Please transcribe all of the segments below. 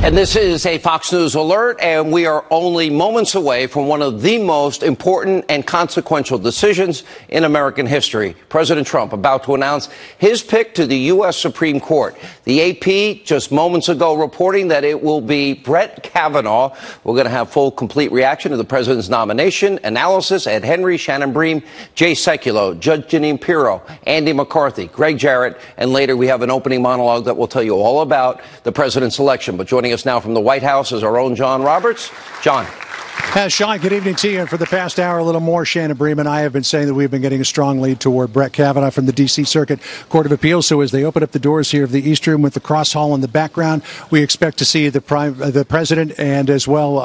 And this is a Fox News alert, and we are only moments away from one of the most important and consequential decisions in American history. President Trump about to announce his pick to the U.S. Supreme Court. The AP just moments ago reporting that it will be Brett Kavanaugh. We're going to have full, complete reaction to the president's nomination, analysis, Ed Henry, Shannon Bream, Jay Sekulow, Judge Jeanine Pirro, Andy McCarthy, Greg Jarrett, and later we have an opening monologue that will tell you all about the president's election. But joining us now from the White House is our own John Roberts. John. Sean, good evening to you. And for the past hour, a little more, Shannon Bream and I have been saying that we've been getting a strong lead toward Brett Kavanaugh from the D.C. Circuit Court of Appeals. So as they open up the doors here of the East Room with the cross hall in the background, we expect to see the president and as well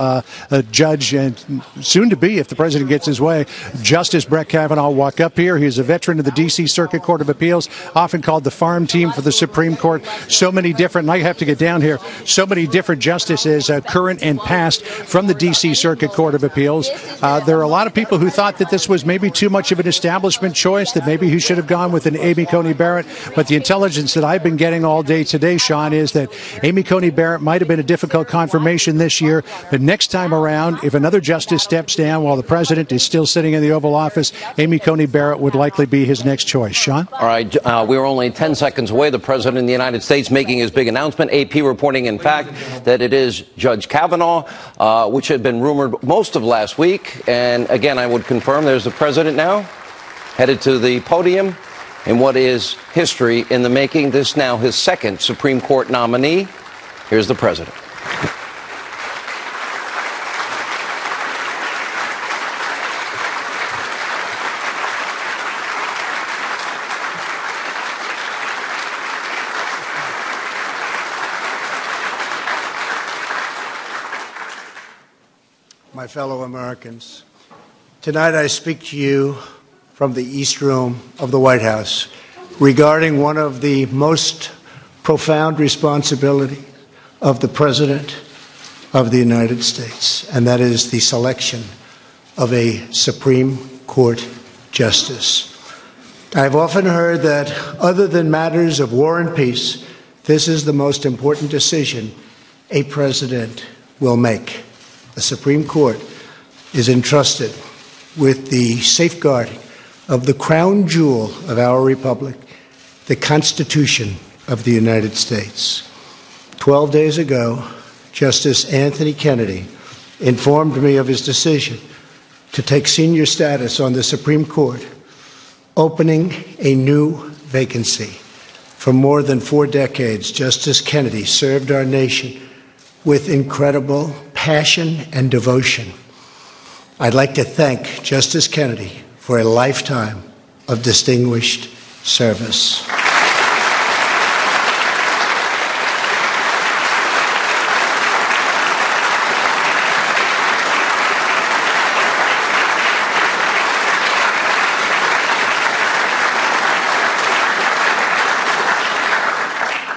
a judge and soon to be, if the president gets his way, Justice Brett Kavanaugh walk up here. He's a veteran of the D.C. Circuit Court of Appeals, often called the farm team for the Supreme Court. So many different, and I have to get down here, so many different justices, current and past, from the D.C. Circuit Court of Appeals. There are a lot of people who thought that this was maybe too much of an establishment choice, that maybe he should have gone with an Amy Coney Barrett. But the intelligence that I've been getting all day today, Sean, is that Amy Coney Barrett might have been a difficult confirmation this year. But next time around, if another justice steps down while the president is still sitting in the Oval Office, Amy Coney Barrett would likely be his next choice. Sean? All right. We were only 10 seconds away. The president of the United States making his big announcement. AP reporting, in fact, that it is Judge Kavanaugh, which had been rumored most of last week. And again, I would confirm there's the president now headed to the podium in what is history in the making. This now his second Supreme Court nominee. Here's the president. My fellow Americans, tonight I speak to you from the East Room of the White House regarding one of the most profound responsibilities of the President of the United States, and that is the selection of a Supreme Court justice. I've often heard that other than matters of war and peace, this is the most important decision a president will make. The Supreme Court is entrusted with the safeguarding of the crown jewel of our republic, the Constitution of the United States. 12 days ago, Justice Anthony Kennedy informed me of his decision to take senior status on the Supreme Court, opening a new vacancy. For more than 4 decades, Justice Kennedy served our nation with incredible passion and devotion. I'd like to thank Justice Kennedy for a lifetime of distinguished service.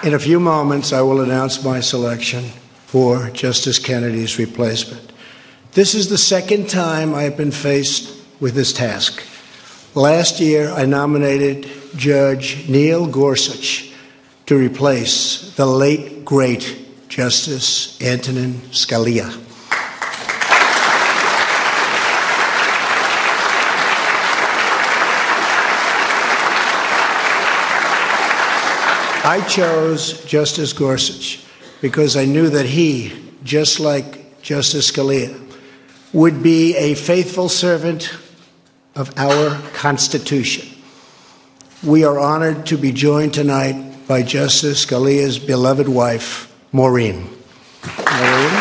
In a few moments, I will announce my selection for Justice Kennedy's replacement. This is the second time I have been faced with this task. Last year, I nominated Judge Neil Gorsuch to replace the late, great Justice Antonin Scalia. I chose Justice Gorsuch because I knew that he, just like Justice Scalia, would be a faithful servant of our Constitution. We are honored to be joined tonight by Justice Scalia's beloved wife, Maureen. Maureen?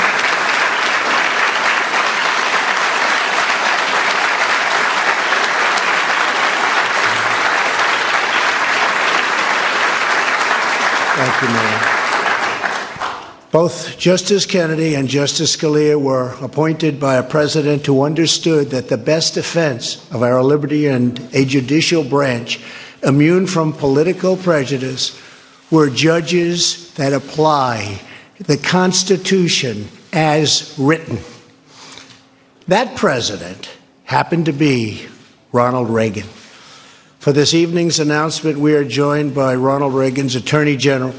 Thank you, Maureen. Both Justice Kennedy and Justice Scalia were appointed by a president who understood that the best defense of our liberty and a judicial branch immune from political prejudice were judges that apply the Constitution as written. That president happened to be Ronald Reagan. For this evening's announcement, we are joined by Ronald Reagan's Attorney General,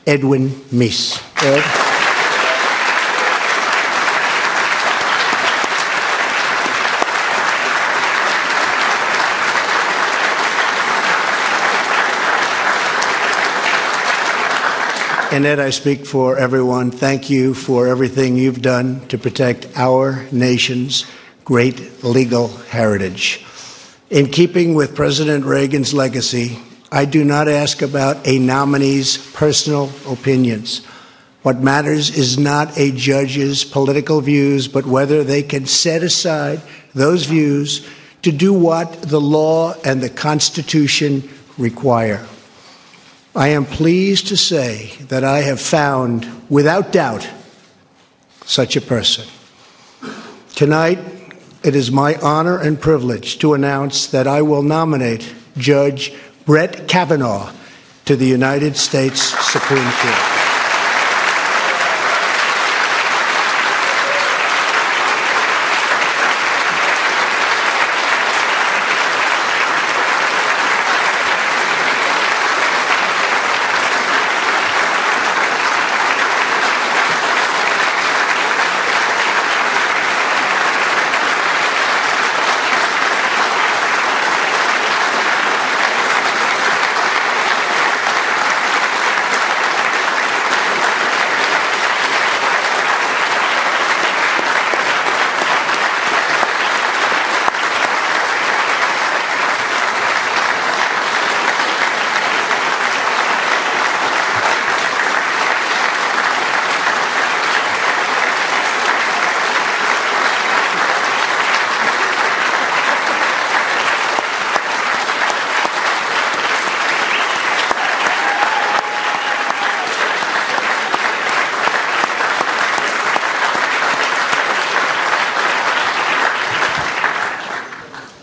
Edwin Meese. Ed? And Ed, I speak for everyone. Thank you for everything you've done to protect our nation's great legal heritage. In keeping with President Reagan's legacy, I do not ask about a nominee's personal opinions. What matters is not a judge's political views, but whether they can set aside those views to do what the law and the Constitution require. I am pleased to say that I have found, without doubt, such a person. Tonight, it is my honor and privilege to announce that I will nominate Judge Brett Kavanaugh to the United States Supreme Court.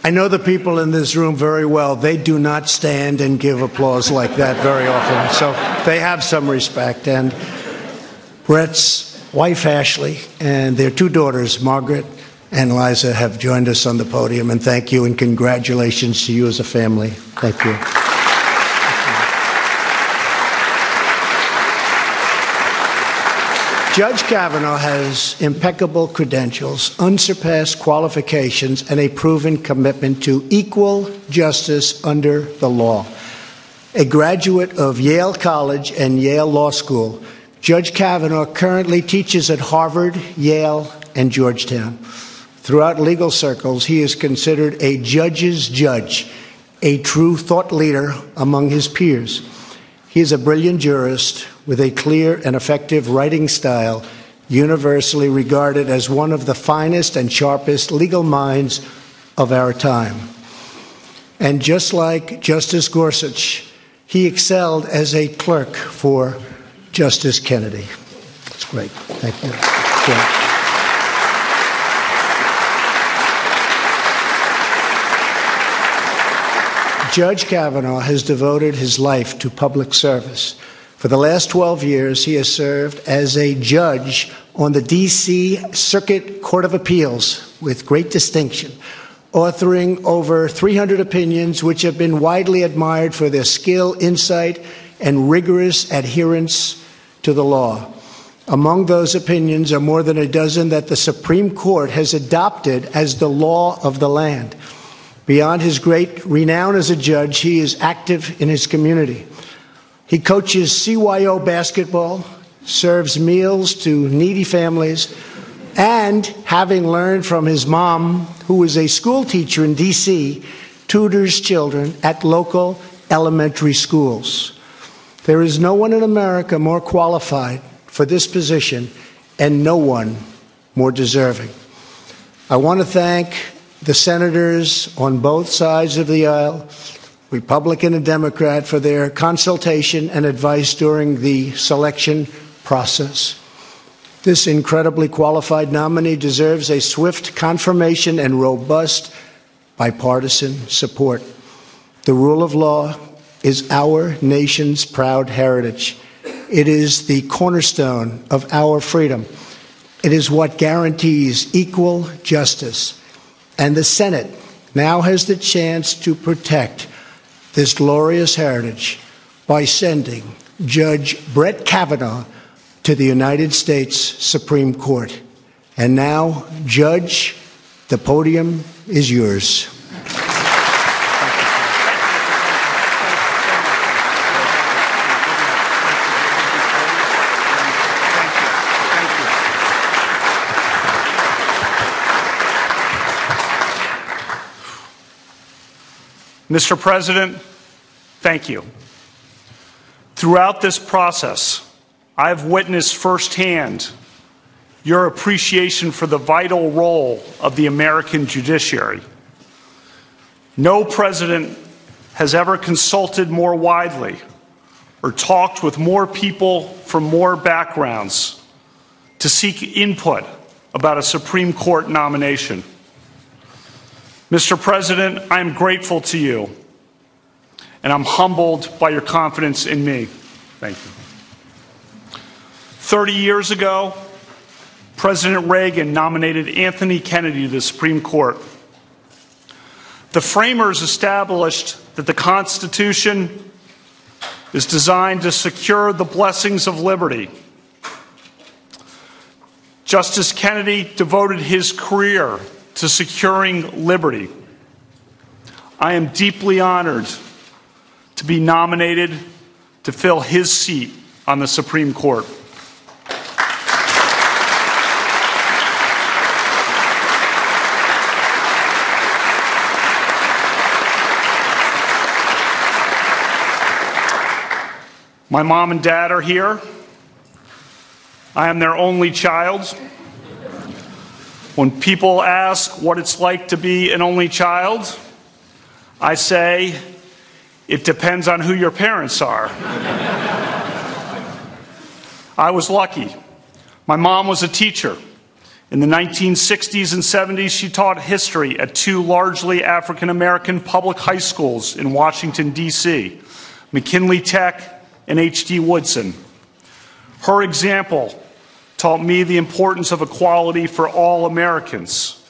I know the people in this room very well. They do not stand and give applause like that very often, so they have some respect. And Brett's wife, Ashley, and their two daughters, Margaret and Liza, have joined us on the podium. And thank you and congratulations to you as a family. Thank you. Judge Kavanaugh has impeccable credentials, unsurpassed qualifications, and a proven commitment to equal justice under the law. A graduate of Yale College and Yale Law School, Judge Kavanaugh currently teaches at Harvard, Yale, and Georgetown. Throughout legal circles, he is considered a judge's judge, a true thought leader among his peers. He is a brilliant jurist with a clear and effective writing style, universally regarded as one of the finest and sharpest legal minds of our time. And just like Justice Gorsuch, he excelled as a clerk for Justice Kennedy. That's great. Thank you. Yeah. Judge Kavanaugh has devoted his life to public service. For the last 12 years, he has served as a judge on the D.C. Circuit Court of Appeals with great distinction, authoring over 300 opinions which have been widely admired for their skill, insight, and rigorous adherence to the law. Among those opinions are more than a dozen that the Supreme Court has adopted as the law of the land. Beyond his great renown as a judge, he is active in his community. He coaches CYO basketball, serves meals to needy families, and, having learned from his mom, who is a school teacher in D.C., tutors children at local elementary schools. There is no one in America more qualified for this position, and no one more deserving. I want to thank the senators on both sides of the aisle, Republican and Democrat, for their consultation and advice during the selection process. This incredibly qualified nominee deserves a swift confirmation and robust bipartisan support. The rule of law is our nation's proud heritage. It is the cornerstone of our freedom. It is what guarantees equal justice. And the Senate now has the chance to protect this glorious heritage by sending Judge Brett Kavanaugh to the United States Supreme Court. And now, Judge, the podium is yours. Mr. President, thank you. Throughout this process, I've witnessed firsthand your appreciation for the vital role of the American judiciary. No president has ever consulted more widely or talked with more people from more backgrounds to seek input about a Supreme Court nomination. Mr. President, I am grateful to you, and I'm humbled by your confidence in me. Thank you. 30 years ago, President Reagan nominated Anthony Kennedy to the Supreme Court. The framers established that the Constitution is designed to secure the blessings of liberty. Justice Kennedy devoted his career to securing liberty. I am deeply honored to be nominated to fill his seat on the Supreme Court. My mom and dad are here. I am their only child. When people ask what it's like to be an only child, I say, it depends on who your parents are. I was lucky. My mom was a teacher. In the 1960s and 70s, she taught history at two largely African-American public high schools in Washington, D.C., McKinley Tech and H.D. Woodson. Her example taught me the importance of equality for all Americans.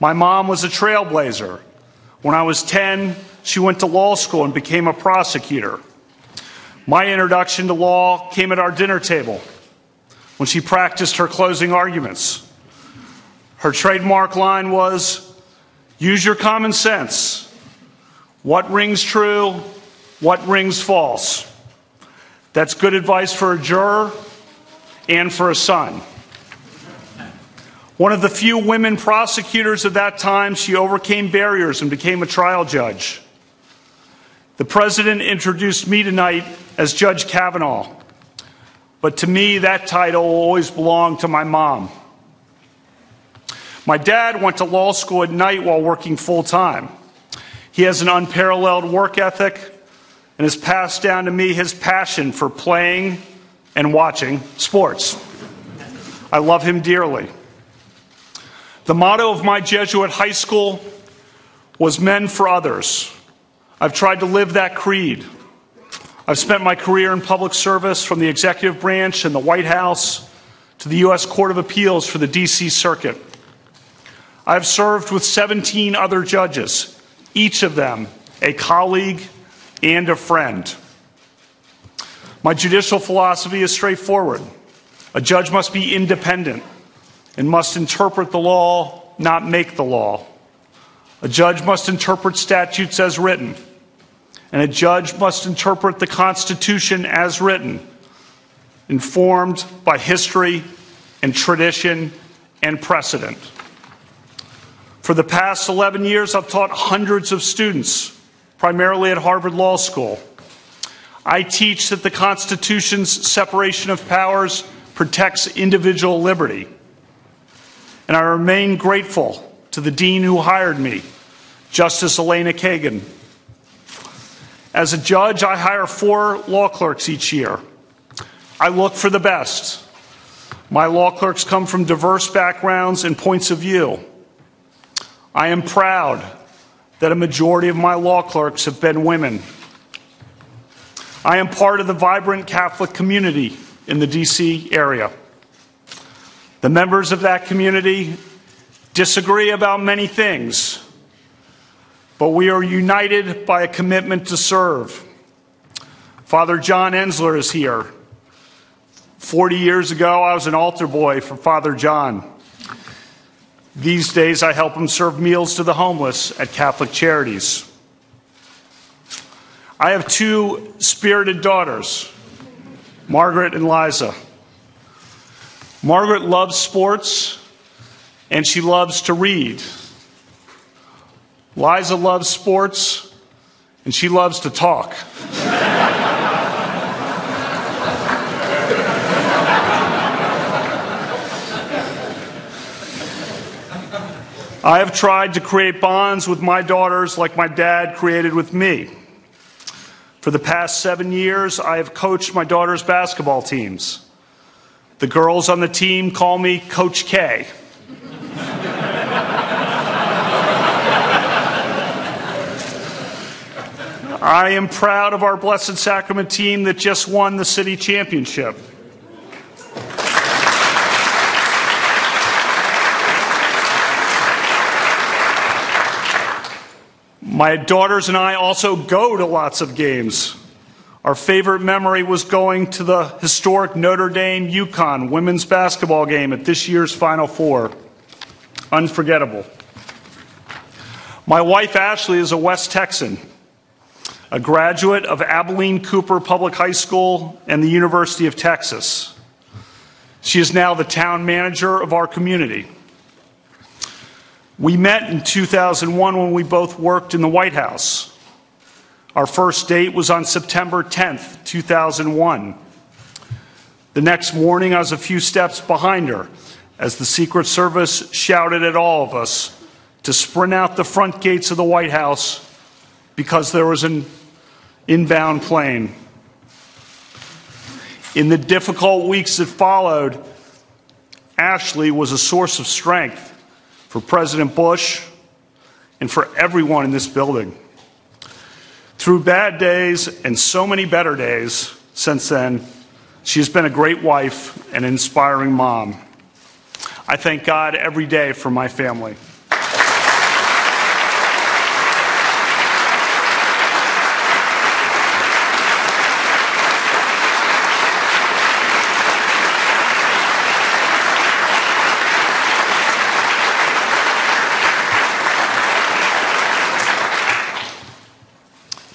My mom was a trailblazer. When I was 10, she went to law school and became a prosecutor. My introduction to law came at our dinner table when she practiced her closing arguments. Her trademark line was, "Use your common sense. What rings true? What rings false?" That's good advice for a juror and for a son. One of the few women prosecutors of that time, she overcame barriers and became a trial judge. The president introduced me tonight as Judge Kavanaugh, but to me that title will always belong to my mom. My dad went to law school at night while working full-time. He has an unparalleled work ethic and has passed down to me his passion for playing and watching sports. I love him dearly. The motto of my Jesuit high school was "Men for Others." I've tried to live that creed. I've spent my career in public service from the executive branch and the White House to the U.S. Court of Appeals for the D.C. Circuit. I've served with 17 other judges, each of them a colleague and a friend. My judicial philosophy is straightforward. A judge must be independent and must interpret the law, not make the law. A judge must interpret statutes as written, and a judge must interpret the Constitution as written, informed by history and tradition and precedent. For the past 11 years, I've taught hundreds of students, primarily at Harvard Law School. I teach that the Constitution's separation of powers protects individual liberty. And I remain grateful to the dean who hired me, Justice Elena Kagan. As a judge, I hire 4 law clerks each year. I look for the best. My law clerks come from diverse backgrounds and points of view. I am proud that a majority of my law clerks have been women. I am part of the vibrant Catholic community in the D.C. area. The members of that community disagree about many things, but we are united by a commitment to serve. Father John Ensler is here. 40 years ago, I was an altar boy for Father John. These days, I help him serve meals to the homeless at Catholic Charities. I have 2 spirited daughters, Margaret and Liza. Margaret loves sports, and she loves to read. Liza loves sports, and she loves to talk. I have tried to create bonds with my daughters like my dad created with me. For the past 7 years, I have coached my daughter's basketball teams. The girls on the team call me Coach K. I am proud of our Blessed Sacrament team that just won the city championship. My daughters and I also go to lots of games. Our favorite memory was going to the historic Notre Dame-UConn women's basketball game at this year's Final Four. Unforgettable. My wife, Ashley, is a West Texan, a graduate of Abilene Cooper Public High School and the University of Texas. She is now the town manager of our community. We met in 2001 when we both worked in the White House. Our first date was on September 10th, 2001. The next morning, I was a few steps behind her as the Secret Service shouted at all of us to sprint out the front gates of the White House because there was an inbound plane. In the difficult weeks that followed, Ashley was a source of strength for President Bush and for everyone in this building. Through bad days and so many better days since then, she has been a great wife and an inspiring mom. I thank God every day for my family.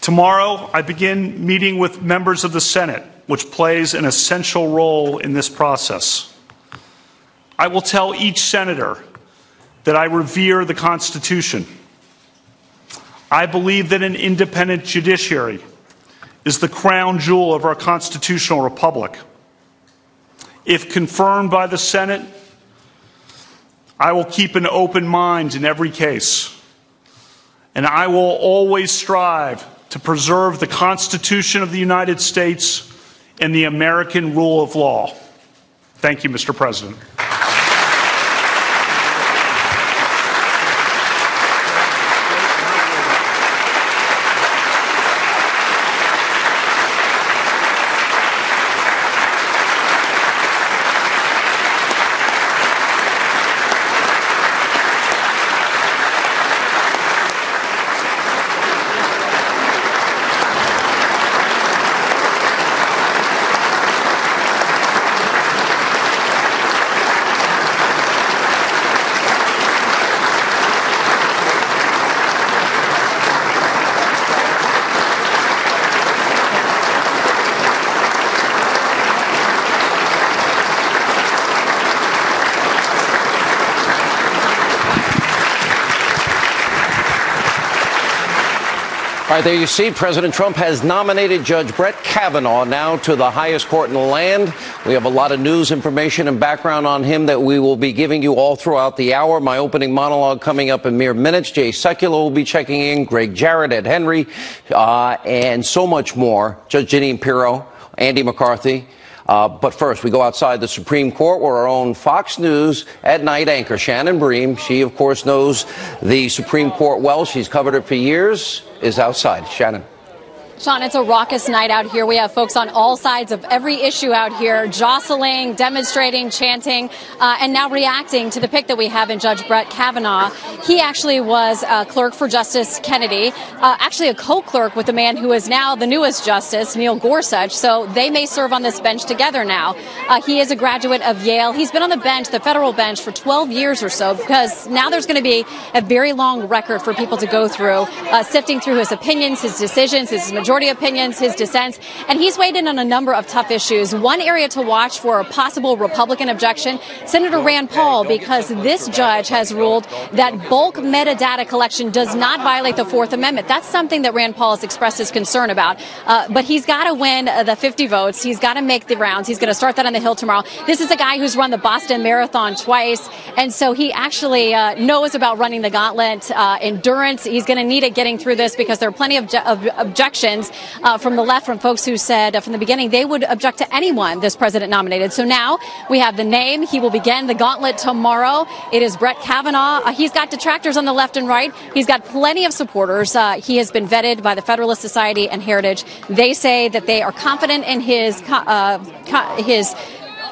Tomorrow, I begin meeting with members of the Senate, which plays an essential role in this process. I will tell each senator that I revere the Constitution. I believe that an independent judiciary is the crown jewel of our constitutional republic. If confirmed by the Senate, I will keep an open mind in every case, and I will always strive to preserve the Constitution of the United States and the American rule of law. Thank you, Mr. President. All right, there you see, President Trump has nominated Judge Brett Kavanaugh now to the highest court in the land. We have a lot of news, information, and background on him that we will be giving you all throughout the hour. My opening monologue coming up in mere minutes. Jay Sekulow will be checking in, Greg Jarrett, Ed Henry, and so much more. Judge Jeanine Pirro, Andy McCarthy. But first, we go outside the Supreme Court where our own Fox News at night anchor, Shannon Bream, she, of course, knows the Supreme Court well. She's covered it for years, is outside. Shannon. Sean, it's a raucous night out here. We have folks on all sides of every issue out here, jostling, demonstrating, chanting, and now reacting to the pick that we have in Judge Brett Kavanaugh. He actually was a clerk for Justice Kennedy, actually a co-clerk with the man who is now the newest justice, Neil Gorsuch, so they may serve on this bench together now. He is a graduate of Yale. He's been on the bench, the federal bench, for 12 years or so, because now there's going to be a very long record for people to go through, sifting through his opinions, his decisions, his majority opinions, his dissents, and he's weighed in on a number of tough issues. One area to watch for a possible Republican objection, Senator Rand Paul, because this judge has ruled that bulk metadata collection does not violate the Fourth Amendment. That's something that Rand Paul has expressed his concern about. But he's got to win the 50 votes. He's got to make the rounds. He's going to start that on the Hill tomorrow. This is a guy who's run the Boston Marathon twice, and so he actually knows about running the gauntlet, endurance. He's going to need it getting through this because there are plenty of objections from the left, from folks who said from the beginning they would object to anyone this president nominated. So now we have the name. He will begin the gauntlet tomorrow. It is Brett Kavanaugh. He's got detractors on the left and right. He's got plenty of supporters. He has been vetted by the Federalist Society and Heritage. They say that they are confident in his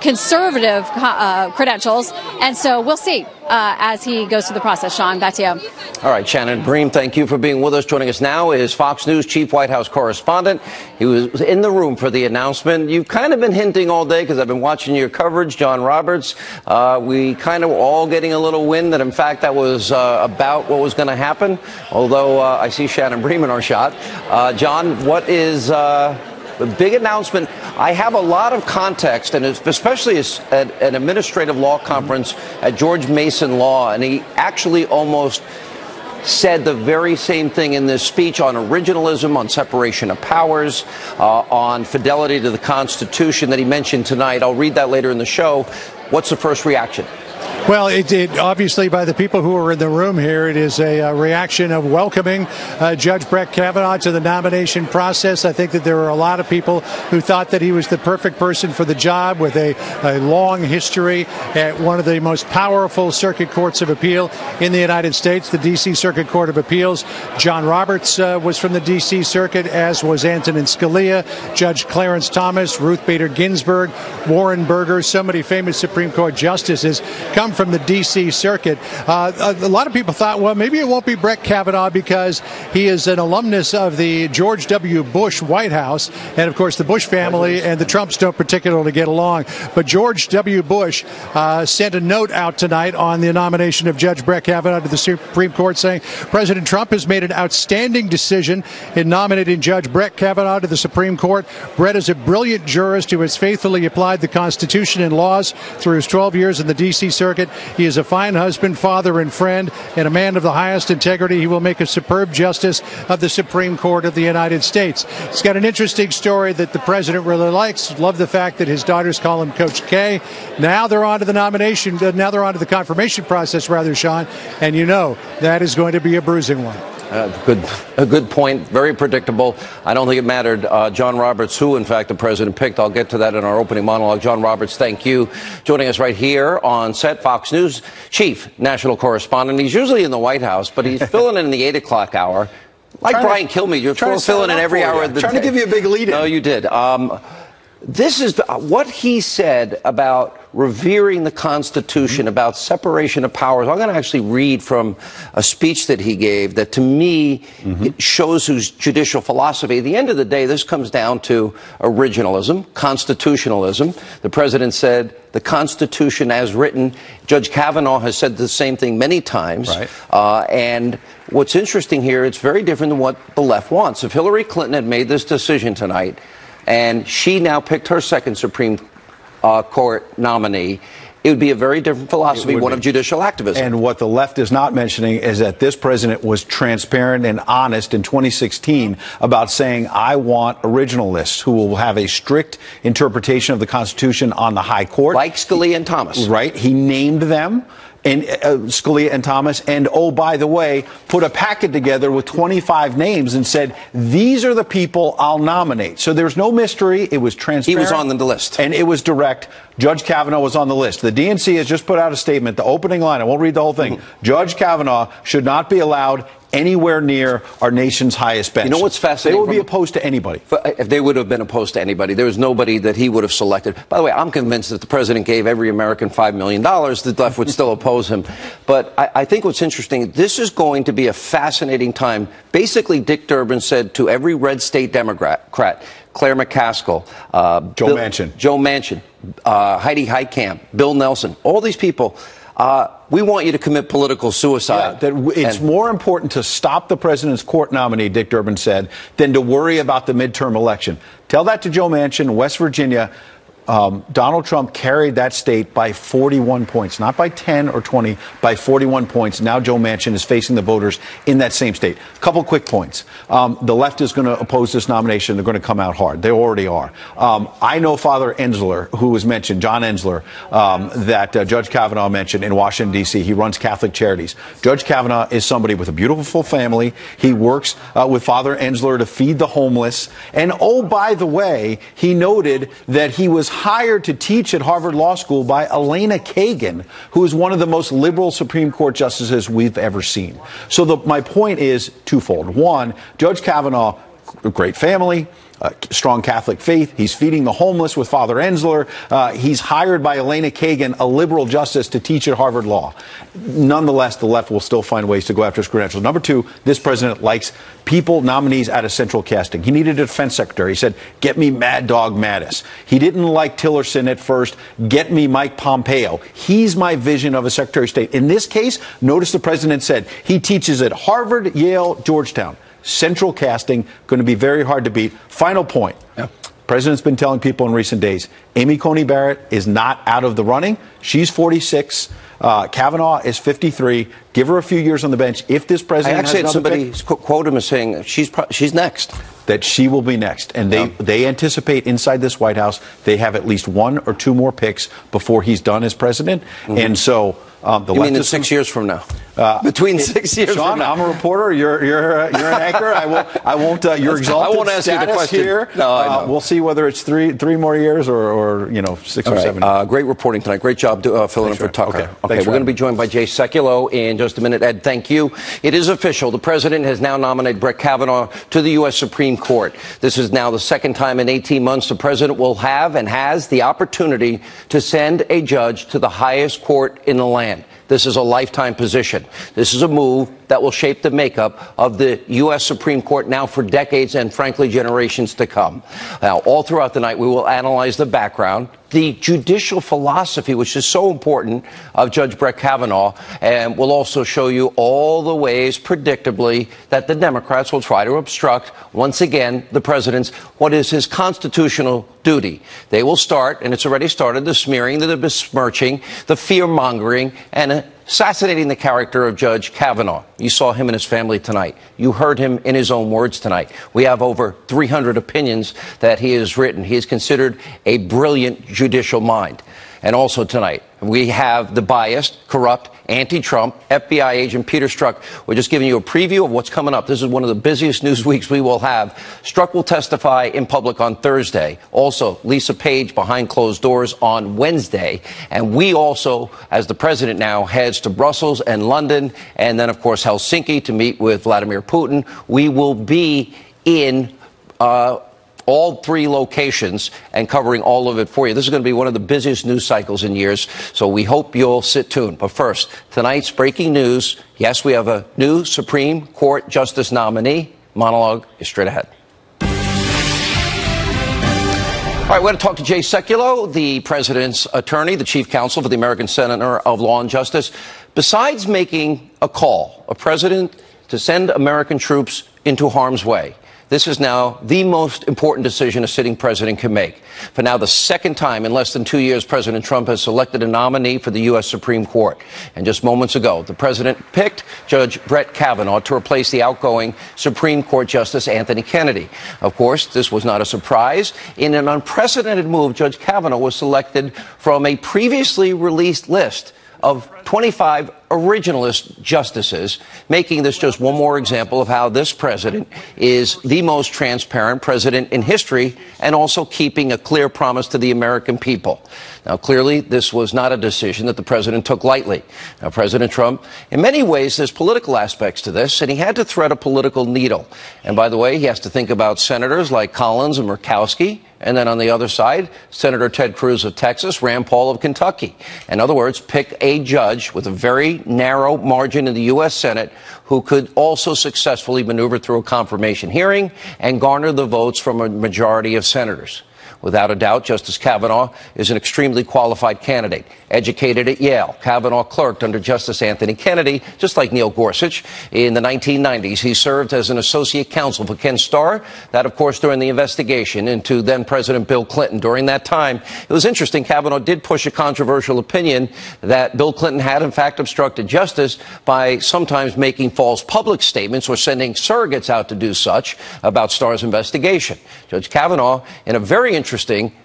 conservative credentials, and so we'll see as he goes through the process. Sean, back to you. All right, Shannon Bream, thank you for being with us. Joining us now is Fox News chief White House correspondent. He was in the room for the announcement. You've kind of been hinting all day because I've been watching your coverage, John Roberts. We kind of were all getting a little wind that, in fact, that was about what was going to happen, although I see Shannon Bream in our shot. John, what is the big announcement? I have a lot of context, and especially at an administrative law conference at George Mason Law, and he actually almost said the very same thing in this speech on originalism, on separation of powers, on fidelity to the Constitution that he mentioned tonight. I'll read that later in the show. What's the first reaction? Well, it obviously, by the people who are in the room here, it is a reaction of welcoming Judge Brett Kavanaugh to the nomination process. I think that there were a lot of people who thought that he was the perfect person for the job, with a long history at one of the most powerful circuit courts of appeal in the United States, the D.C. Circuit Court of Appeals. John Roberts was from the D.C. Circuit, as was Antonin Scalia, Judge Clarence Thomas, Ruth Bader Ginsburg, Warren Burger. So many famous Supreme Court justices come from the D.C. Circuit. A lot of people thought, well, maybe it won't be Brett Kavanaugh because he is an alumnus of the George W. Bush White House. And, of course, the Bush family and the Trumps don't particularly get along. But George W. Bush sent a note out tonight on the nomination of Judge Brett Kavanaugh to the Supreme Court, saying President Trump has made an outstanding decision in nominating Judge Brett Kavanaugh to the Supreme Court. Brett is a brilliant jurist who has faithfully applied the Constitution and laws through his 12 years in the D.C. Circuit. He is a fine husband, father, and friend, and a man of the highest integrity. He will make a superb justice of the Supreme Court of the United States. He's got an interesting story that the president really likes. Love the fact that his daughters call him Coach K. Now they're on to the nomination. Now they're on to the confirmation process, rather, Sean. And you know that is going to be a bruising one. A good point. Very predictable. I don't think it mattered. John Roberts, who, in fact, the president picked. I'll get to that in our opening monologue. John Roberts, thank you. Joining us right here on set, Fox News chief national correspondent. He's usually in the White House, but he's filling in the 8 o'clock hour. Like Brian Kilmeade, you're filling in every hour of the day. Trying to give you a big lead-in. No, you did. This is what he said about revering the Constitution, about separation of powers. I'm going to actually read from a speech that he gave that, to me, it shows his judicial philosophy. At the end of the day, this comes down to originalism, constitutionalism. The president said the Constitution as written. Judge Kavanaugh has said the same thing many times. Right. And what's interesting here, it's very different than what the left wants. If Hillary Clinton had made this decision tonight, and she now picked her second Supreme Court nominee, it would be a very different philosophy, one of judicial activism. And what the left is not mentioning is that this president was transparent and honest in 2016 about saying, I want originalists who will have a strict interpretation of the Constitution on the high court. Like Scalia and Thomas. Right. He named them. And Scalia and Thomas, and oh, by the way, put a packet together with 25 names and said, these are the people I'll nominate. So there's no mystery. It was transparent. He was on the list. And it was direct. Judge Kavanaugh was on the list. The DNC has just put out a statement, the opening line, I won't read the whole thing. Judge Kavanaugh should not be allowed anywhere near our nation's highest bench. You know what's fascinating? They would be opposed to anybody. If they would have been opposed to anybody, there was nobody that he would have selected. By the way, I'm convinced that the president gave every American $5 million, the left would still oppose him. But I think what's interesting, this is going to be a fascinating time. Basically, Dick Durbin said to every red state Democrat, Claire McCaskill, Joe Manchin, Heidi Heitkamp, Bill Nelson, all these people, we want you to commit political suicide. Yeah, it's more important to stop the president's court nominee, Dick Durbin said, than to worry about the midterm election. Tell that to Joe Manchin, West Virginia. Donald Trump carried that state by 41 points, not by 10 or 20, by 41 points. Now Joe Manchin is facing the voters in that same state. A couple quick points. The left is going to oppose this nomination. They're going to come out hard. They already are. I know Father Ensler, who was mentioned, John Ensler, that Judge Kavanaugh mentioned in Washington, D.C. He runs Catholic Charities. Judge Kavanaugh is somebody with a beautiful family. He works with Father Ensler to feed the homeless. And, oh, by the way, he noted that he was hired to teach at Harvard Law School by Elena Kagan, who is one of the most liberal Supreme Court justices we've ever seen. So my point is twofold. One, Judge Kavanaugh, a great family, strong Catholic faith. He's feeding the homeless with Father Ensler. He's hired by Elena Kagan, a liberal justice, to teach at Harvard Law. Nonetheless, the left will still find ways to go after his credentials. Number two, this president likes people, nominees out of central casting. He needed a defense secretary. He said, get me Mad Dog Mattis. He didn't like Tillerson at first. Get me Mike Pompeo. He's my vision of a Secretary of State. In this case, notice the president said he teaches at Harvard, Yale, Georgetown. Central casting, going to be very hard to beat. Final point. Yeah. President's been telling people in recent days, Amy Coney Barrett is not out of the running. She's 46. Kavanaugh is 53. Give her a few years on the bench. If this president I actually had somebody quote him as saying she's next. That she will be next. And they anticipate inside this White House they have at least one or two more picks before he's done as president. Mm-hmm. And so you mean in 6 years from now? Between 6 years Sean, from now. I'm a reporter. You're an anchor. I won't. Your exalted I won't ask you the question here. No, I know. We'll see whether it's three more years or 6 or 7. Great reporting tonight. Great job filling in for Tucker. Okay, we're going to be joined by Jay Sekulow in just a minute. Ed, thank you. It is official. The president has now nominated Brett Kavanaugh to the U.S. Supreme Court. This is now the second time in 18 months the president will have and has the opportunity to send a judge to the highest court in the land. This is a lifetime position. This is a move that will shape the makeup of the U.S. Supreme Court now for decades and, frankly, generations to come. Now, all throughout the night, we will analyze the background, the judicial philosophy, which is so important, of Judge Brett Kavanaugh, and we'll also show you all the ways, predictably, that the Democrats will try to obstruct, once again, the president's, what is his constitutional duty. They will start, and it's already started, the smearing, the besmirching, the fear-mongering, and assassinating the character of Judge Kavanaugh. You saw him and his family tonight. You heard him in his own words tonight. We have over 300 opinions that he has written. He is considered a brilliant judicial mind. And also tonight, we have the biased, corrupt, anti-Trump FBI agent Peter Strzok. We're just giving you a preview of what's coming up. This is one of the busiest news weeks we will have. Strzok will testify in public on Thursday. Also, Lisa Page behind closed doors on Wednesday. And we also, as the president now heads to Brussels and London, and then, of course, Helsinki to meet with Vladimir Putin, we will be in all three locations and covering all of it for you. This is going to be one of the busiest news cycles in years, so we hope you'll sit tuned. But first, tonight's breaking news. Yes, we have a new Supreme Court Justice nominee. Monologue is straight ahead. All right, we're going to talk to Jay Sekulow, the president's attorney, the chief counsel for the American Center of Law and Justice. Besides making a call, a president to send American troops into harm's way, this is now the most important decision a sitting president can make. For now, the second time in less than 2 years, President Trump has selected a nominee for the U.S. Supreme Court. And just moments ago, the president picked Judge Brett Kavanaugh to replace the outgoing Supreme Court Justice Anthony Kennedy. Of course, this was not a surprise. In an unprecedented move, Judge Kavanaugh was selected from a previously released list of 25 originalist justices, making this just one more example of how this president is the most transparent president in history and also keeping a clear promise to the American people. Now, clearly, this was not a decision that the president took lightly. Now, President Trump, in many ways, there's political aspects to this, and he had to thread a political needle. And by the way, he has to think about senators like Collins and Murkowski, and then on the other side, Senator Ted Cruz of Texas, Rand Paul of Kentucky. In other words, pick a judge with a very narrow margin in the U.S. Senate who could also successfully maneuver through a confirmation hearing and garner the votes from a majority of senators. Without a doubt, Justice Kavanaugh is an extremely qualified candidate. Educated at Yale, Kavanaugh clerked under Justice Anthony Kennedy, just like Neil Gorsuch. In the 1990s, he served as an associate counsel for Ken Starr. That, of course, during the investigation into then-President Bill Clinton. During that time, it was interesting, Kavanaugh did push a controversial opinion that Bill Clinton had, in fact, obstructed justice by sometimes making false public statements or sending surrogates out to do such about Starr's investigation. Judge Kavanaugh, in a very interesting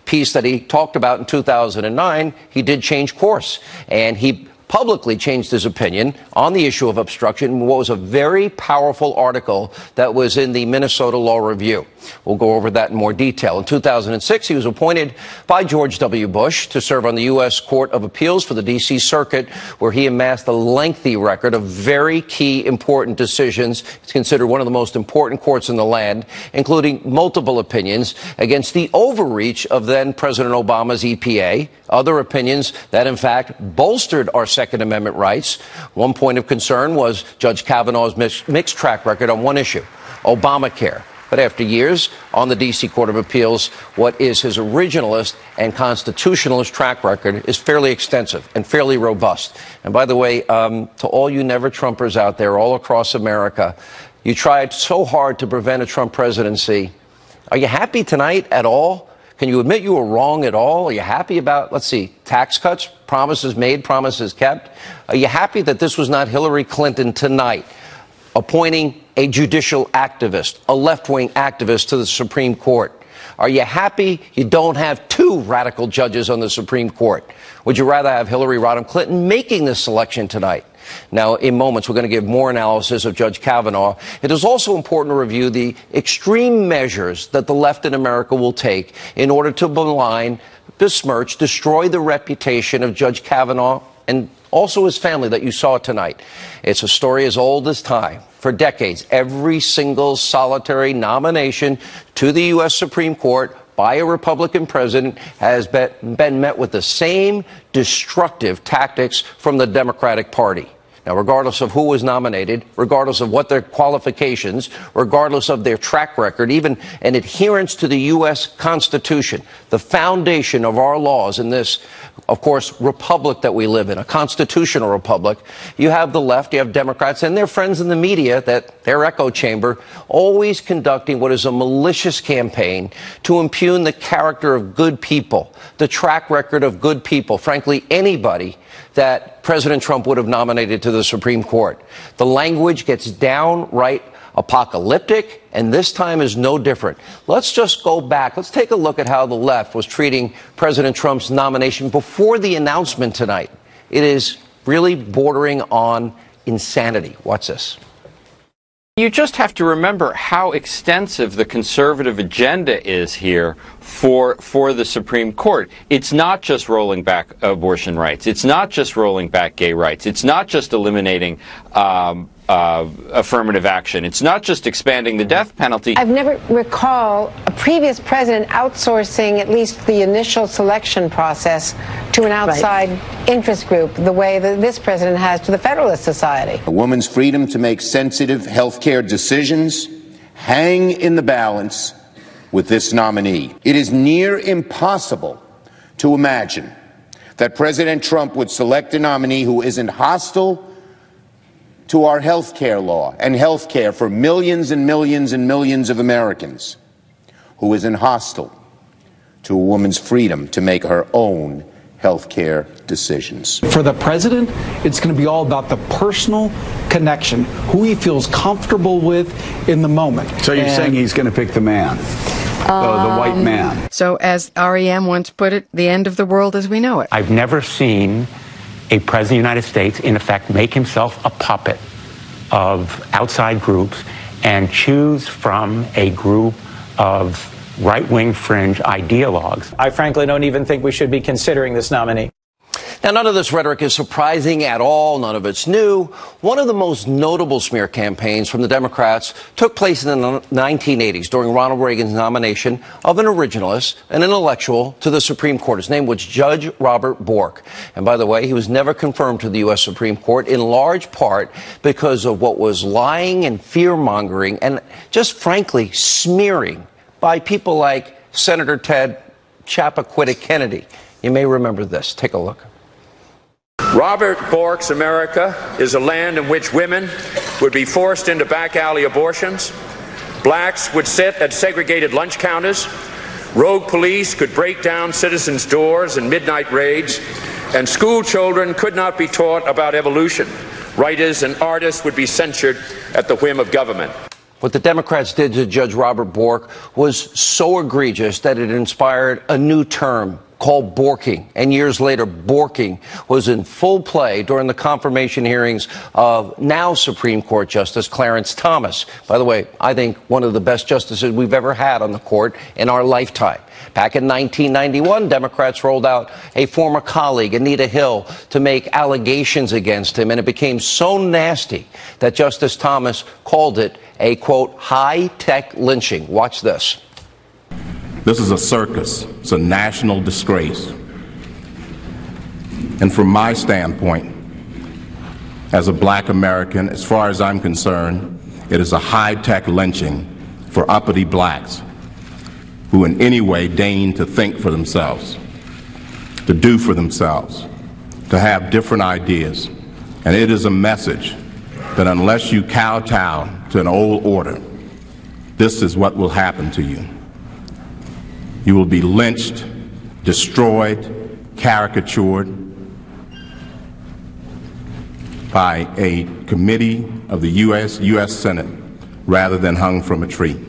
piece that he talked about in 2009, he did change course, and he publicly changed his opinion on the issue of obstruction in what was a very powerful article that was in the Minnesota Law Review. We'll go over that in more detail. In 2006, he was appointed by George W. Bush to serve on the U.S. Court of Appeals for the D.C. Circuit, where he amassed a lengthy record of very key important decisions. It's considered one of the most important courts in the land, including multiple opinions against the overreach of then-President Obama's EPA, other opinions that, in fact, bolstered our Second Amendment rights. One point of concern was Judge Kavanaugh's mixed track record on one issue, Obamacare. But after years on the D.C. Court of Appeals, what is his originalist and constitutionalist track record is fairly extensive and fairly robust. And by the way, to all you never-Trumpers out there all across America, you tried so hard to prevent a Trump presidency. Are you happy tonight at all? Can you admit you were wrong at all? Are you happy about, let's see, tax cuts, promises made, promises kept? Are you happy that this was not Hillary Clinton tonight appointing a judicial activist, a left-wing activist to the Supreme Court? Are you happy you don't have two radical judges on the Supreme Court? Would you rather have Hillary Rodham Clinton making this selection tonight? Now, in moments, we're going to give more analysis of Judge Kavanaugh. It is also important to review the extreme measures that the left in America will take in order to malign, besmirch, destroy the reputation of Judge Kavanaugh and also his family that you saw tonight. It's a story as old as time. For decades, every single solitary nomination to the U.S. Supreme Court by a Republican president has been met with the same destructive tactics from the Democratic Party. Now, regardless of who was nominated, regardless of what their qualifications, regardless of their track record, even an adherence to the U.S. Constitution, the foundation of our laws in this, of course, republic that we live in, a constitutional republic, you have the left, you have Democrats and their friends in the media, that their echo chamber, always conducting what is a malicious campaign to impugn the character of good people, the track record of good people, frankly, anybody that President Trump would have nominated to the Supreme Court. The language gets downright apocalyptic, and this time is no different. Let's just go back. Let's take a look at how the left was treating President Trump's nomination before the announcement tonight. It is really bordering on insanity. Watch this. You just have to remember how extensive the conservative agenda is here for the Supreme Court. It's not just rolling back abortion rights. It's not just rolling back gay rights. It's not just eliminating affirmative action. It's not just expanding the death penalty. I've never recall a previous president outsourcing at least the initial selection process to an outside interest group the way that this president has to the Federalist Society. A woman's freedom to make sensitive health care decisions hang in the balance with this nominee. It is near impossible to imagine that President Trump would select a nominee who isn't hostile to our health care law and health care for millions and millions and millions of Americans, who isn't hostile to a woman's freedom to make her own health care decisions. For the president, it's going to be all about the personal connection, who he feels comfortable with in the moment. So you're saying he's going to pick the man, the white man. So as REM once put it, the end of the world as we know it. I've never seen a president of the United States, in effect, make himself a puppet of outside groups and choose from a group of right-wing fringe ideologues. I frankly don't even think we should be considering this nominee. Now, none of this rhetoric is surprising at all. None of it's new. One of the most notable smear campaigns from the Democrats took place in the 1980s during Ronald Reagan's nomination of an originalist, an intellectual, to the Supreme Court. His name was Judge Robert Bork. And by the way, he was never confirmed to the U.S. Supreme Court, in large part because of what was lying and fear-mongering and just frankly smearing by people like Senator Ted Chappaquiddick Kennedy. You may remember this. Take a look. Robert Bork's America is a land in which women would be forced into back alley abortions, blacks would sit at segregated lunch counters, rogue police could break down citizens' doors in midnight raids, and school children could not be taught about evolution. Writers and artists would be censured at the whim of government. What the Democrats did to Judge Robert Bork was so egregious that it inspired a new term called borking. And years later, borking was in full play during the confirmation hearings of now Supreme Court Justice Clarence Thomas. By the way, I think one of the best justices we've ever had on the court in our lifetime. Back in 1991, Democrats rolled out a former colleague, Anita Hill, to make allegations against him. And it became so nasty that Justice Thomas called it a, quote, high-tech lynching. Watch this. This is a circus. It's a national disgrace. And from my standpoint, as a black American, as far as I'm concerned, it is a high-tech lynching for uppity blacks who in any way deign to think for themselves, to do for themselves, to have different ideas. And it is a message that unless you kowtow to an old order, this is what will happen to you. You will be lynched, destroyed, caricatured by a committee of the U.S. Senate rather than hung from a tree.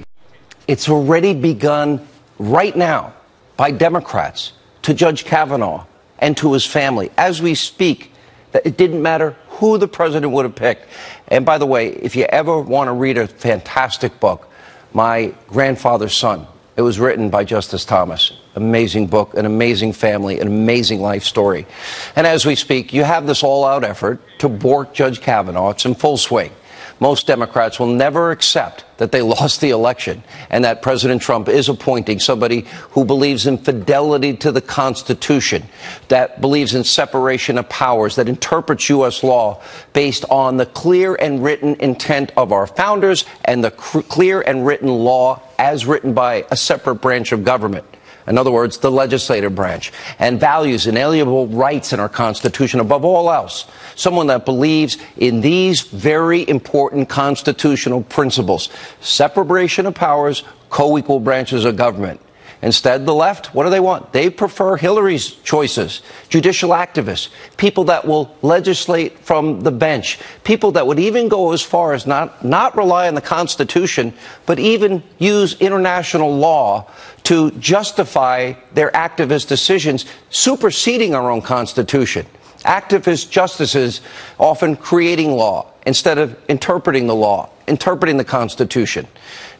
It's already begun right now by Democrats to Judge Kavanaugh and to his family. As we speak, that it didn't matter who the president would have picked. And by the way, if you ever want to read a fantastic book, My Grandfather's Son, it was written by Justice Thomas. Amazing book, an amazing family, an amazing life story. And as we speak, you have this all-out effort to bork Judge Kavanaugh. It's in full swing. Most Democrats will never accept that they lost the election and that President Trump is appointing somebody who believes in fidelity to the Constitution, that believes in separation of powers, that interprets U.S. law based on the clear and written intent of our founders and the clear and written law as written by a separate branch of government. In other words, the legislative branch, and values inalienable rights in our Constitution above all else. Someone that believes in these very important constitutional principles: separation of powers, co-equal branches of government. Instead, the left, what do they want? They prefer Hillary's choices, judicial activists, people that will legislate from the bench, people that would even go as far as not rely on the Constitution, but even use international law to justify their activist decisions, superseding our own Constitution. Activist justices often creating law instead of interpreting the law, interpreting the Constitution.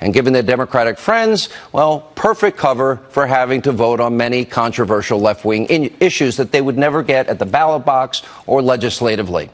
And given their Democratic friends, well, perfect cover for having to vote on many controversial left-wing issues that they would never get at the ballot box or legislatively.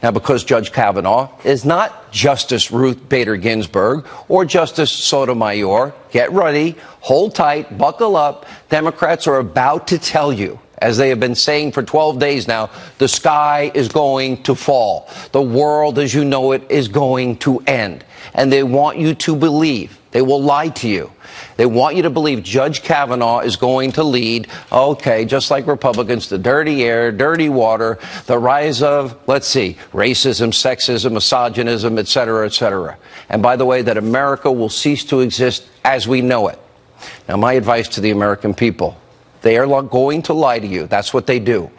Now, because Judge Kavanaugh is not Justice Ruth Bader Ginsburg or Justice Sotomayor, get ready, hold tight, buckle up. Democrats are about to tell you, as they have been saying for 12 days now, the sky is going to fall. The world as you know it is going to end. And they want you to believe. They will lie to you. They want you to believe Judge Kavanaugh is going to lead, okay, just like Republicans, the dirty air, dirty water, the rise of, let's see, racism, sexism, misogynism, et cetera, et cetera. And by the way, that America will cease to exist as we know it. Now, my advice to the American people: they are going to lie to you. That's what they do.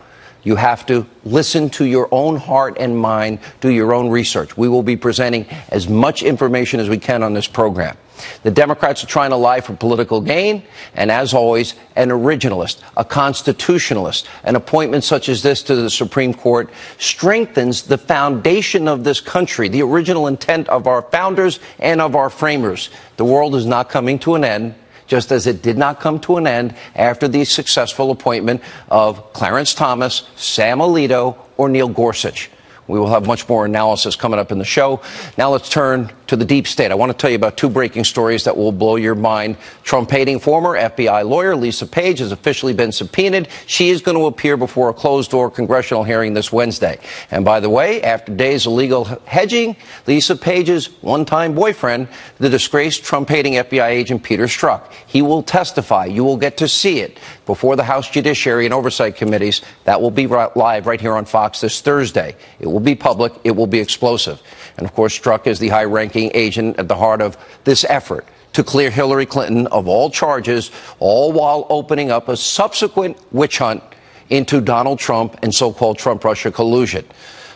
You have to listen to your own heart and mind, do your own research. We will be presenting as much information as we can on this program. The Democrats are trying to lie for political gain, and as always, an originalist, a constitutionalist. An appointment such as this to the Supreme Court strengthens the foundation of this country, the original intent of our founders and of our framers. The world is not coming to an end, just as it did not come to an end after the successful appointment of Clarence Thomas, Sam Alito, or Neil Gorsuch. We will have much more analysis coming up in the show. Now let's turn to the deep state. I want to tell you about two breaking stories that will blow your mind. Trump-hating former FBI lawyer Lisa Page has officially been subpoenaed. She is going to appear before a closed-door congressional hearing this Wednesday. And by the way, after days of legal hedging, Lisa Page's one-time boyfriend, the disgraced Trump-hating FBI agent Peter Strzok, he will testify. You will get to see it. before the House Judiciary and Oversight Committees. That will be live right here on Fox this Thursday. It will be public. It will be explosive. And, of course, Strzok is the high-ranking agent at the heart of this effort to clear Hillary Clinton of all charges, all while opening up a subsequent witch hunt into Donald Trump and so-called Trump-Russia collusion.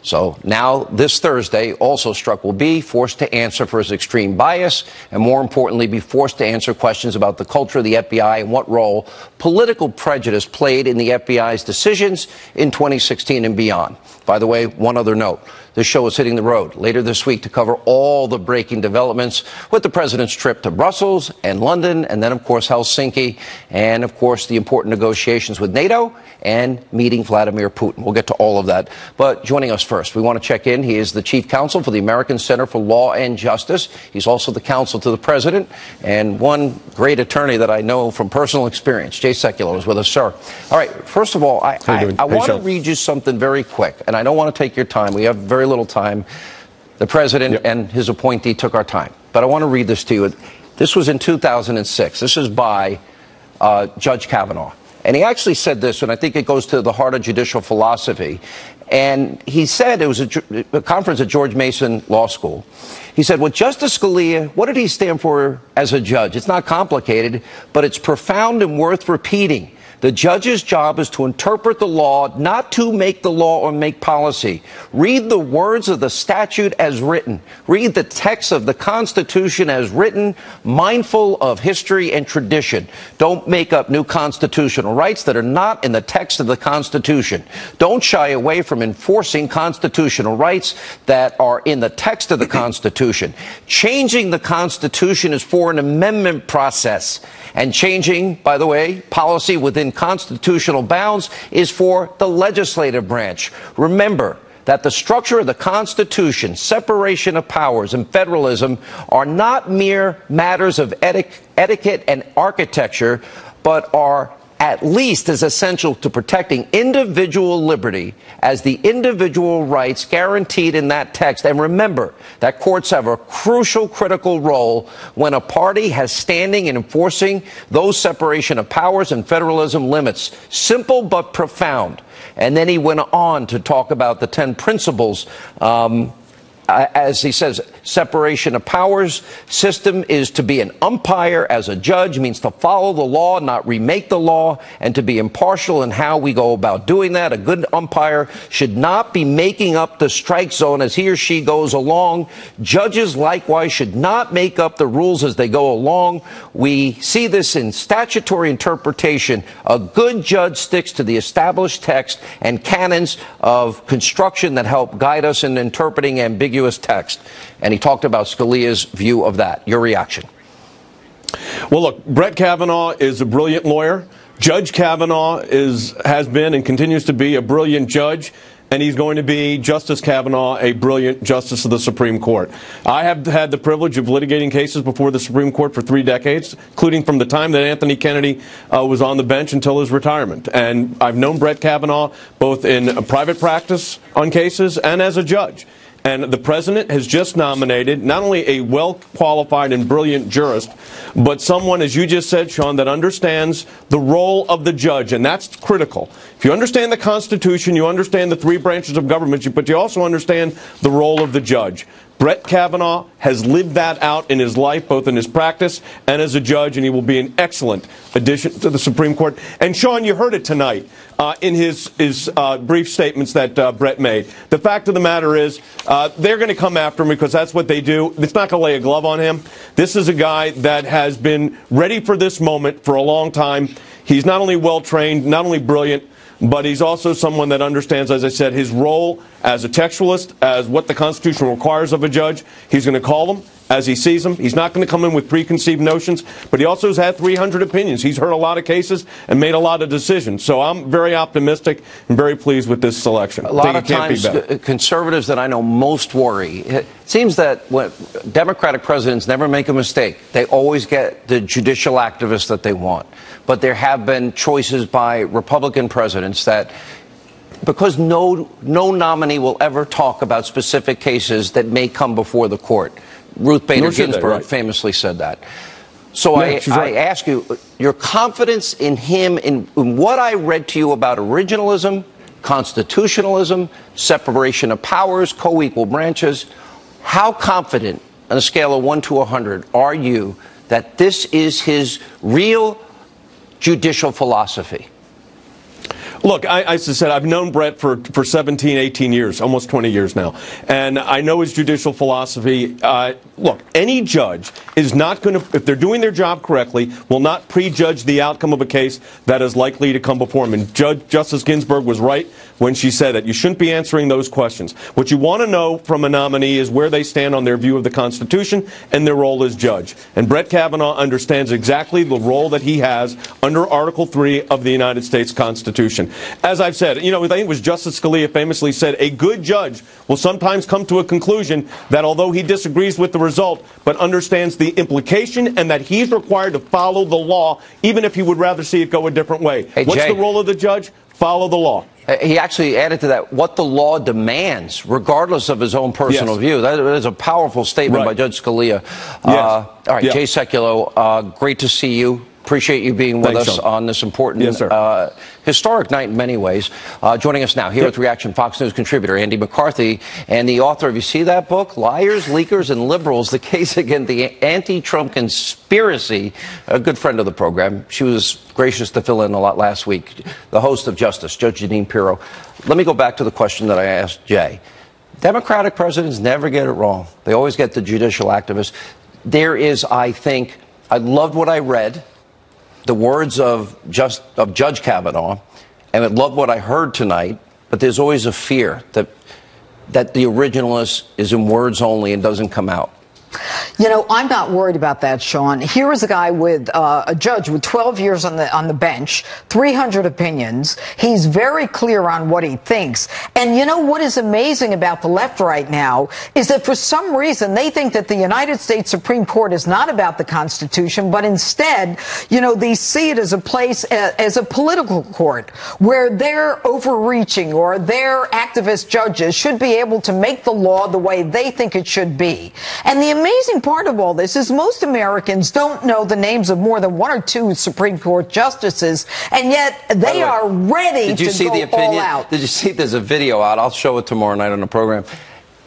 So now, this Thursday, also Strzok will be forced to answer for his extreme bias and, more importantly, be forced to answer questions about the culture of the FBI and what role political prejudice played in the FBI's decisions in 2016 and beyond. By the way, one other note. This show is hitting the road later this week to cover all the breaking developments with the president's trip to Brussels and London, and then, of course, Helsinki, and, of course, the important negotiations with NATO and meeting Vladimir Putin. We'll get to all of that. But joining us first, we want to check in. He is the chief counsel for the American Center for Law and Justice. He's also the counsel to the president, and one great attorney that I know from personal experience. Jay Sekulow is with us, sir. All right, first of all, I want to read you something very quick, and I don't want to take your time. We have very little time. The president and his appointee took our time. But I want to read this to you. This was in 2006. This is by Judge Kavanaugh. And he actually said this, and I think it goes to the heart of judicial philosophy. And he said, it was a conference at George Mason Law School. He said, well, Justice Scalia, what did he stand for as a judge? It's not complicated, but it's profound and worth repeating. The judge's job is to interpret the law, not to make the law or make policy. Read the words of the statute as written. Read the text of the Constitution as written, mindful of history and tradition. Don't make up new constitutional rights that are not in the text of the Constitution. Don't shy away from enforcing constitutional rights that are in the text of the Constitution. Changing the Constitution is for an amendment process. And changing, by the way, policy within constitutional bounds is for the legislative branch. Remember that the structure of the Constitution, separation of powers, and federalism are not mere matters of etiquette and architecture, but are at least as essential to protecting individual liberty as the individual rights guaranteed in that text. And remember that courts have a crucial, critical role when a party has standing in enforcing those separation of powers and federalism limits. Simple but profound. And then he went on to talk about the 10 principles. As he says, separation of powers system is to be an umpire as a judge, means to follow the law, not remake the law, and to be impartial in how we go about doing that. A good umpire should not be making up the strike zone as he or she goes along. Judges, likewise, should not make up the rules as they go along. We see this in statutory interpretation. A good judge sticks to the established text and canons of construction that help guide us in interpreting ambiguous text. And he talked about Scalia's view of that. Your reaction? Well, look, Brett Kavanaugh is a brilliant lawyer. Judge Kavanaugh has been and continues to be a brilliant judge. And he's going to be, Justice Kavanaugh, a brilliant justice of the Supreme Court. I have had the privilege of litigating cases before the Supreme Court for 3 decades, including from the time that Anthony Kennedy was on the bench until his retirement. And I've known Brett Kavanaugh both in private practice on cases and as a judge. And the president has just nominated not only a well-qualified and brilliant jurist, but someone, as you just said, Sean, that understands the role of the judge. And that's critical. If you understand the Constitution, you understand the 3 branches of government, but you also understand the role of the judge. Brett Kavanaugh has lived that out in his life, both in his practice and as a judge, and he will be an excellent addition to the Supreme Court. And, Sean, you heard it tonight in his brief statements that Brett made. The fact of the matter is they're going to come after him because that's what they do. It's not going to lay a glove on him. This is a guy that has been ready for this moment for a long time. He's not only well-trained, not only brilliant, but he's also someone that understands, as I said, his role as a textualist, as what the Constitution requires of a judge. He's going to call them as he sees them. He's not going to come in with preconceived notions, but he also has had 300 opinions. He's heard a lot of cases and made a lot of decisions. So I'm very optimistic and very pleased with this selection. A lot of times, conservatives that I know most worry. It seems that when Democratic presidents never make a mistake. They always get the judicial activists that they want. But there have been choices by Republican presidents that, because no nominee will ever talk about specific cases that may come before the court. Ruth Bader Ginsburg famously said that. So Yeah, I ask you, your confidence in him, in what I read to you about originalism, constitutionalism, separation of powers, co-equal branches, how confident on a scale of 1 to 100 are you that this is his real judicial philosophy? Look, I said I've known Brett for 17, 18 years, almost 20 years now, and I know his judicial philosophy. Look, any judge is not going to, if they're doing their job correctly, will not prejudge the outcome of a case that is likely to come before him. And Justice Ginsburg was right when she said that you shouldn't be answering those questions. What you want to know from a nominee is where they stand on their view of the Constitution and their role as judge. And Brett Kavanaugh understands exactly the role that he has under Article 3 of the United States Constitution. As I've said, I think it was Justice Scalia famously said, a good judge will sometimes come to a conclusion that although he disagrees with the result, but understands the implication and that he's required to follow the law, even if he would rather see it go a different way. Hey, what's Jay, the role of the judge? Follow the law. He actually added to that what the law demands, regardless of his own personal view. That is a powerful statement by Judge Scalia. All right, Jay Sekulow, great to see you. Appreciate you being with us on this important, historic night in many ways. Joining us now here with Reaction, Fox News contributor Andy McCarthy and the author of, you see that book, Liars, Leakers, and Liberals, The Case Against the Anti-Trump Conspiracy, a good friend of the program. She was gracious to fill in a lot last week. The host of Justice, Judge Jeanine Pirro. Let me go back to the question that I asked Jay. Democratic presidents never get it wrong. They always get the judicial activists. There is, I think, I loved what I read, the words of Judge Kavanaugh, and I love what I heard tonight, but there's always a fear that the originalist is in words only and doesn't come out. I'm not worried about that, Sean. Here is a guy with a judge with 12 years on the bench, 300 opinions. He's very clear on what he thinks. And what is amazing about the left right now is that for some reason they think that the United States Supreme Court is not about the Constitution, but instead, they see it as a place, as a political court where their overreaching or their activist judges should be able to make the law the way they think it should be. And the amazing part of all this is most Americans don't know the names of more than 1 or 2 Supreme Court justices, and yet they are ready to go all out. Did you see there's a video out? I'll show it tomorrow night on the program.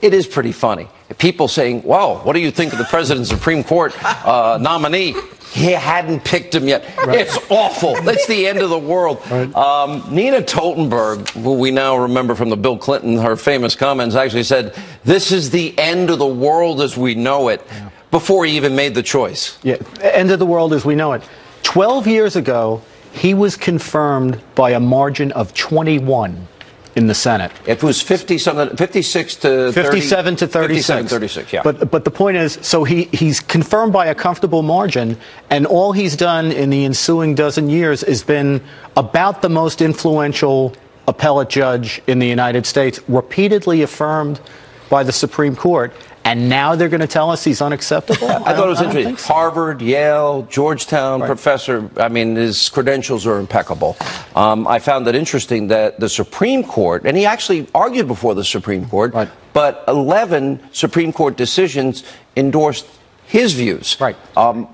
It is pretty funny. People saying, wow, what do you think of the President's Supreme Court nominee? He hadn't picked him yet. It's awful. That's the end of the world. Nina Totenberg, who we now remember from the Bill Clinton, her famous comments, actually said, this is the end of the world as we know it, before he even made the choice. Yeah, end of the world as we know it. 12 years ago, he was confirmed by a margin of 21 in the Senate. It was 56 to 57 to 36. 37-36, yeah. But the point is, so he's confirmed by a comfortable margin, and all he's done in the ensuing dozen years has been about the most influential appellate judge in the United States, repeatedly affirmed by the Supreme Court. And now they're going to tell us he's unacceptable? I thought it was interesting. So. Harvard, Yale, Georgetown professor. I mean, his credentials are impeccable. I found it interesting that the Supreme Court, and he actually argued before the Supreme Court, but 11 Supreme Court decisions endorsed his views,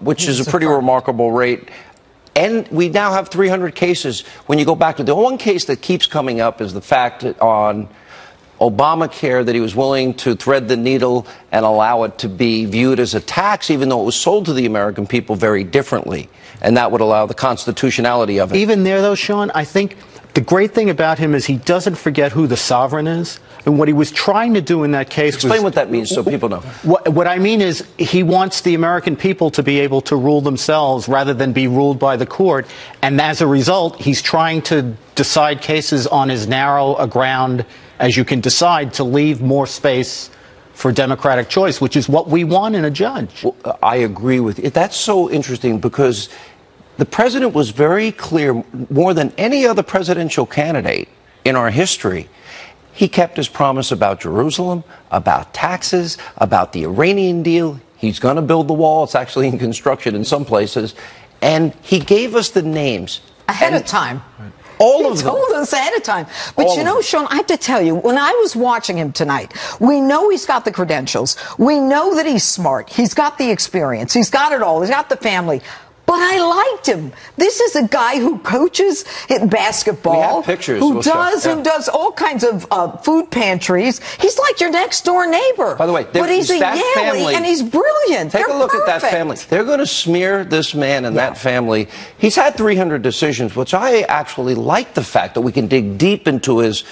which is a pretty remarkable rate. And we now have 300 cases. When you go back to the one case that keeps coming up is the fact that on Obamacare, that he was willing to thread the needle and allow it to be viewed as a tax, even though it was sold to the American people very differently. And that would allow the constitutionality of it. Even there, though, Sean, I think the great thing about him is he doesn't forget who the sovereign is. And what he was trying to do in that case was... Explain what that means so people know. What I mean is he wants the American people to be able to rule themselves rather than be ruled by the court. And as a result, he's trying to decide cases on as narrow a ground as you can decide, to leave more space for democratic choice, which is what we want in a judge. Well, I agree with you. That's so interesting because the president was very clear, more than any other presidential candidate in our history. He kept his promise about Jerusalem, about taxes, about the Iranian deal. He's going to build the wall. It's actually in construction in some places. And he gave us the names. Ahead of time. All of them. He told us ahead of time. But you know, Sean, I have to tell you, when I was watching him tonight, we know he's got the credentials. We know that he's smart. He's got the experience. He's got it all. He's got the family. But I liked him. This is a guy who coaches in basketball. We have pictures. Who does all kinds of food pantries. He's like your next door neighbor. By the way, but he's a Yaley, and he's brilliant. Take a look at that family. They're going to smear this man and that family. He's had 300 decisions, which I actually like the fact that we can dig deep into his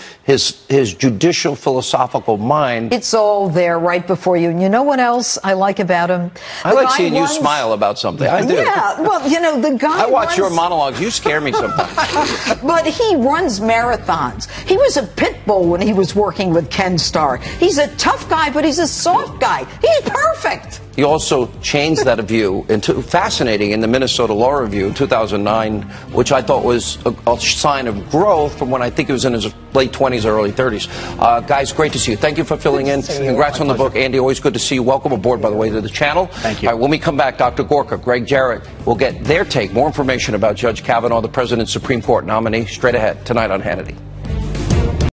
judicial philosophical mind. It's all there right before you. And you know what else I like about him? I like seeing you smile about something. I do. Yeah. Well, you know, the guy. I watch your monologues. You scare me sometimes. But he runs marathons. He was a pit bull when he was working with Ken Starr. He's a tough guy, but he's a soft guy. He's perfect. He also changed that view into fascinating in the Minnesota Law Review in 2009, which I thought was a sign of growth from when I think he was in his late 20s or early 30s. Guys, great to see you. Thank you for filling in. Congrats on the book. Andy, always good to see you. Welcome aboard, by the way, to the channel. Thank you. All right, when we come back, Dr. Gorka, Greg Jarrett will get their take, more information about Judge Kavanaugh, the President's Supreme Court nominee, straight ahead tonight on Hannity.